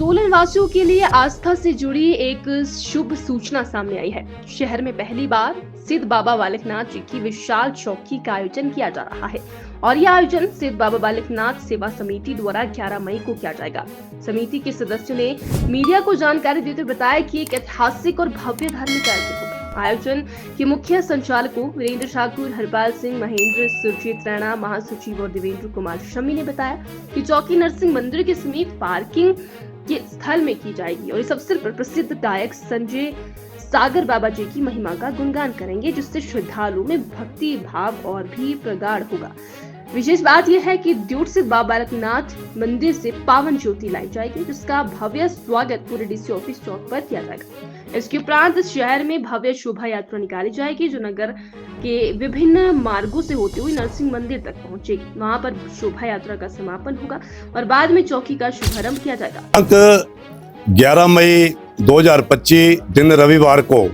सोलन वासियों के लिए आस्था से जुड़ी एक शुभ सूचना सामने आई है। शहर में पहली बार सिद्ध बाबा बालकनाथ जी की विशाल चौकी का आयोजन किया जा रहा है और यह आयोजन सिद्ध बाबा बालकनाथ सेवा समिति द्वारा 11 मई को किया जाएगा। समिति के सदस्यों ने मीडिया को जानकारी देते हुए बताया कि एक ऐतिहासिक और भव्य धार्मिक आयोजन होगा। आयोजन के मुख्य संचालकों वीरेंद्र ठाकुर, हरपाल सिंह, महेंद्र, सुरजीत राणा, महासचिव और देवेंद्र कुमार शमी ने बताया कि चौकी नरसिंह मंदिर के समीप पार्किंग के स्थल में की जाएगी और इस अवसर पर प्रसिद्ध गायक संजय सागर बाबा जी की महिमा का गुणगान करेंगे, जिससे श्रद्धालुओं में भक्ति भाव और भी प्रगाढ़ होगा। विशेष बात यह है कि द्योट स्थित बाबा बालकनाथ मंदिर से पावन ज्योति लाई जाएगी, जिसका भव्य स्वागत पूरे डीसी ऑफिस चौक पर किया जाएगा। इसके उपरांत शहर में भव्य शोभा यात्रा निकाली जाएगी, जो नगर के विभिन्न मार्गों से होते हुए नरसिंह मंदिर तक पहुंचेगी। वहां पर शोभा यात्रा का समापन होगा और बाद में चौकी का शुभारंभ किया जाएगा। 11 मई 2025 दिन रविवार को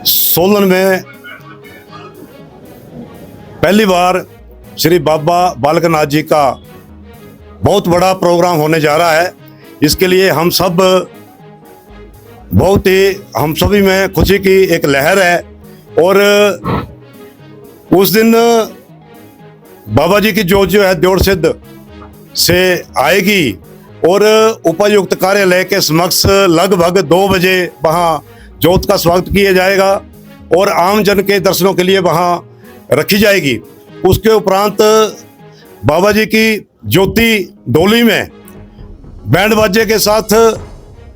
सोलन में पहली बार श्री बाबा बालकनाथ जी का बहुत बड़ा प्रोग्राम होने जा रहा है। इसके लिए हम सभी में खुशी की एक लहर है और उस दिन बाबा जी की जोत जो है द्योट सिद्ध से आएगी और उपायुक्त कार्यालय के समक्ष लगभग 2 बजे वहां जोत का स्वागत किया जाएगा और आम जन के दर्शनों के लिए वहां रखी जाएगी। उसके उपरांत बाबा जी की ज्योति डोली में बैंड बाजे के साथ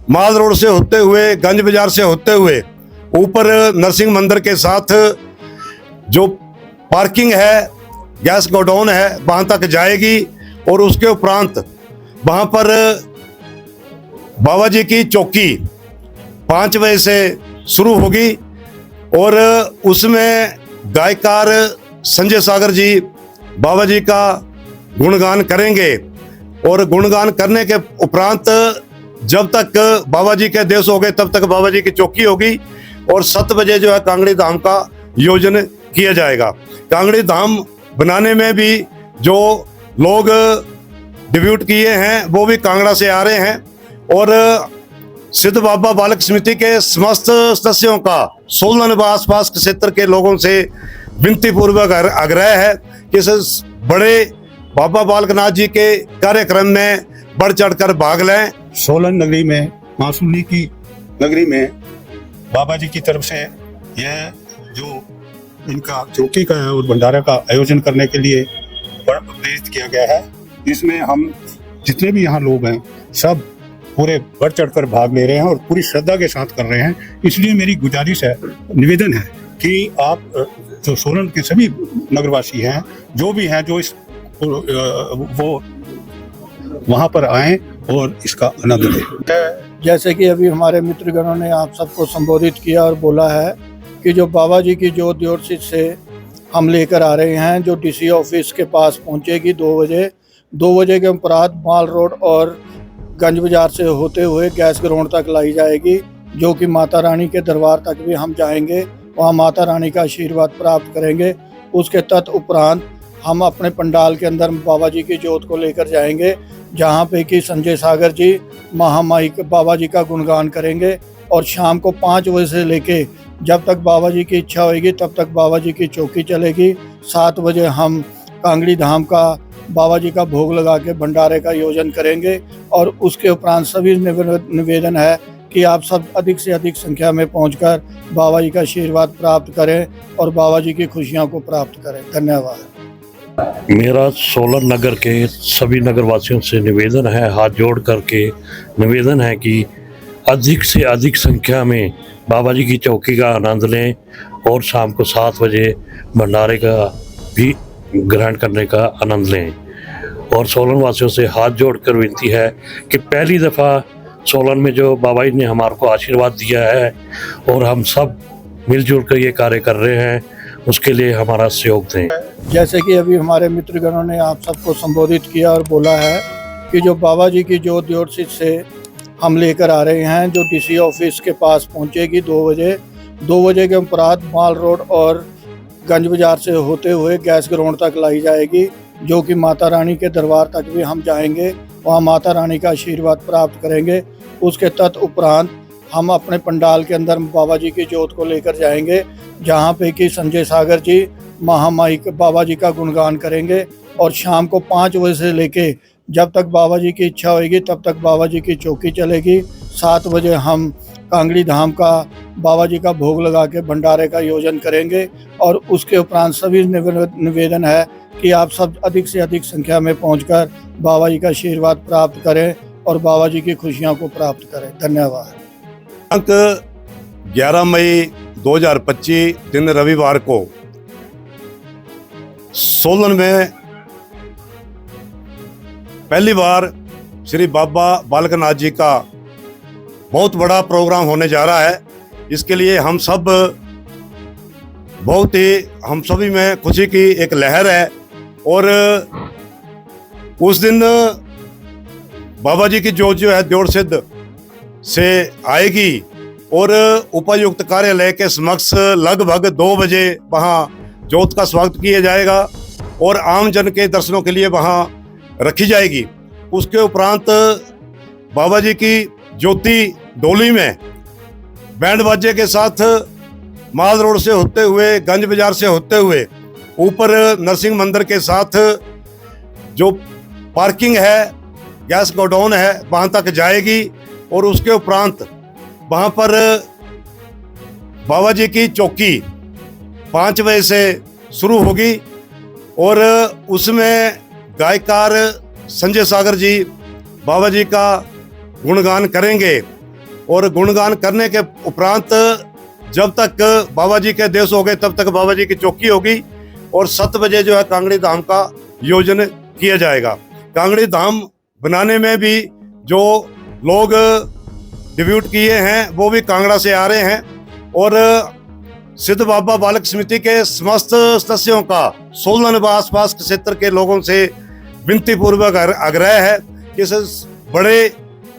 माल रोड से होते हुए, गंज बाजार से होते हुए ऊपर नरसिंह मंदिर के साथ जो पार्किंग है, गैस गोडाउन है, वहां तक जाएगी और उसके उपरांत वहां पर बाबा जी की चौकी 5 बजे से शुरू होगी और उसमें गायकार संजय सागर जी बाबा जी का गुणगान करेंगे और गुणगान करने के उपरांत जब तक बाबा जी के देश हो गए तब तक बाबा जी की चौकी होगी और 7 बजे जो है कांगड़ी धाम का आयोजन किया जाएगा। कांगड़ी धाम बनाने में भी जो लोग डिब्यूट किए हैं वो भी कांगड़ा से आ रहे हैं और सिद्ध बाबा बालक समिति के समस्त सदस्यों का सोलन व आसपास के क्षेत्र के लोगों से विनती पूर्वक आग्रह है कि इस बड़े बाबा बालकनाथ जी के कार्यक्रम में बढ़ चढ़कर भाग लें। सोलन नगरी में, मासूली की नगरी में बाबा जी की तरफ से यह जो इनका चौकी का और भंडारा का आयोजन करने के लिए प्रेरित किया गया है। इसमें हम जितने भी यहाँ लोग हैं सब पूरे बढ़ चढ़कर भाग ले रहे हैं और पूरी श्रद्धा के साथ कर रहे हैं। इसलिए मेरी गुजारिश है, निवेदन है कि आप जो सोलन के सभी नगरवासी हैं, जो भी हैं, जो इस वो वहाँ पर आएं और इसका आनंद लें। जैसे कि अभी हमारे मित्रगणों ने आप सबको संबोधित किया और बोला है कि जो बाबा जी की जो द्योट सिद्ध से हम लेकर आ रहे हैं, जो डीसी ऑफिस के पास पहुंचेगी 2 बजे। 2 बजे के उपरांत माल रोड और गंज बाजार से होते हुए गैस ग्राउंड तक लाई जाएगी, जो कि माता रानी के दरबार तक भी हम जाएंगे, वहाँ माता रानी का आशीर्वाद प्राप्त करेंगे। उसके तदुपरांत हम अपने पंडाल के अंदर बाबा जी की जोत को लेकर जाएंगे, जहाँ पे कि संजय सागर जी महामाई के बाबा जी का गुणगान करेंगे और शाम को 5 बजे से लेके जब तक बाबा जी की इच्छा होगी तब तक बाबा जी की चौकी चलेगी। 7 बजे हम कांगड़ी धाम का बाबा जी का भोग लगा के भंडारे का आयोजन करेंगे और उसके उपरांत सभी निवेदन है कि आप सब अधिक से अधिक संख्या में पहुंचकर बाबा जी का आशीर्वाद प्राप्त करें और बाबा जी की खुशियों को प्राप्त करें। धन्यवाद। मेरा सोलन नगर के सभी नगरवासियों से निवेदन है, हाथ जोड़ करके निवेदन है कि अधिक से अधिक संख्या में बाबा जी की चौकी का आनंद लें और शाम को 7 बजे भंडारे का भी ग्रहण करने का आनंद लें। और सोलन वासियों से हाथ जोड़कर विनती है कि पहली दफ़ा सोलन में जो बाबा जी ने हमारे को आशीर्वाद दिया है और हम सब मिलजुल कर ये कार्य कर रहे हैं, उसके लिए हमारा सहयोग दें। जैसे कि अभी हमारे मित्रगणों ने आप सबको संबोधित किया और बोला है कि जो बाबा जी की जो द्योट सिद्ध से हम लेकर आ रहे हैं, जो डीसी ऑफिस के पास पहुंचेगी 2 बजे। 2 बजे के उपरांत माल रोड और गंज बाजार से होते हुए गैस ग्राउंड तक लाई जाएगी, जो कि माता रानी के दरबार तक भी हम जाएंगे, वहाँ माता रानी का आशीर्वाद प्राप्त करेंगे। उसके तदुपरांत हम अपने पंडाल के अंदर बाबा जी की जोत को लेकर जाएंगे, जहाँ पे कि संजय सागर जी महामाई बाबा जी का गुणगान करेंगे। और शाम को 5 बजे से लेके जब तक बाबा जी की इच्छा होगी तब तक बाबा जी की चौकी चलेगी। 7 बजे हम कांगड़ी धाम का बाबा जी का भोग लगा के भंडारे का आयोजन करेंगे। और उसके उपरांत सभी निवेदन है कि आप सब अधिक से अधिक संख्या में पहुंचकर बाबा जी का आशीर्वाद प्राप्त करें और बाबा जी की खुशियों को प्राप्त करें। धन्यवाद। दिनांक 11 मई 2025 दिन रविवार को सोलन में पहली बार श्री बाबा बालकनाथ जी का बहुत बड़ा प्रोग्राम होने जा रहा है। इसके लिए हम सभी में खुशी की एक लहर है। और उस दिन बाबा जी की जोत जो है द्योड़ सिद्ध से आएगी और उपायुक्त कार्यालय के समक्ष लगभग 2 बजे वहाँ जोत का स्वागत किया जाएगा और आम जन के दर्शनों के लिए वहाँ रखी जाएगी। उसके उपरांत बाबा जी की ज्योति डोली में बैंड बाजे के साथ माल रोड से होते हुए गंज बाजार से होते हुए ऊपर नरसिंह मंदिर के साथ जो पार्किंग है, गैस गोडाउन है, वहाँ तक जाएगी। और उसके उपरांत वहाँ पर बाबा जी की चौकी 5 बजे से शुरू होगी और उसमें गायकार संजय सागर जी बाबा जी का गुणगान करेंगे। और गुणगान करने के उपरांत जब तक बाबा जी के देश हो गए तब तक बाबा जी की चौकी होगी और 7 बजे जो है कांगड़ी धाम का आयोजन किया जाएगा। कांगड़ी धाम बनाने में भी जो लोग डिब्यूट किए हैं वो भी कांगड़ा से आ रहे हैं। और सिद्ध बाबा बालक समिति के समस्त सदस्यों का सोलन व आसपास के क्षेत्र के लोगों से विनती पूर्वक आग्रह है कि इस बड़े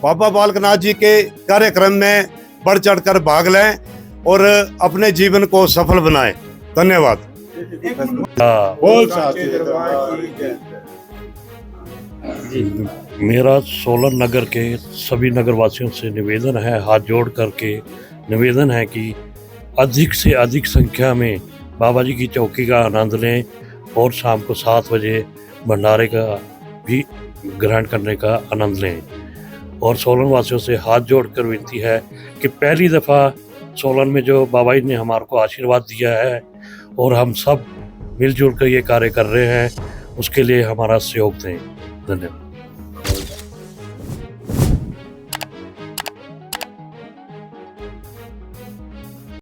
बाबा बालकनाथ जी के कार्यक्रम में बढ़ चढ़कर भाग लें और अपने जीवन को सफल बनाएं। धन्यवाद। मेरा सोलन नगर के सभी नगरवासियों से निवेदन है, हाथ जोड़ करके निवेदन है कि अधिक से अधिक संख्या में बाबा जी की चौकी का आनंद लें और शाम को 7 बजे भंडारे का भी ग्रहण करने का आनंद लें। और सोलन वासियों से हाथ जोड़कर विनती है कि पहली दफ़ा सोलन में जो बाबा जी ने हमारे को आशीर्वाद दिया है और हम सब मिलजुल कर ये कार्य कर रहे हैं, उसके लिए हमारा सहयोग दें। धन्यवाद।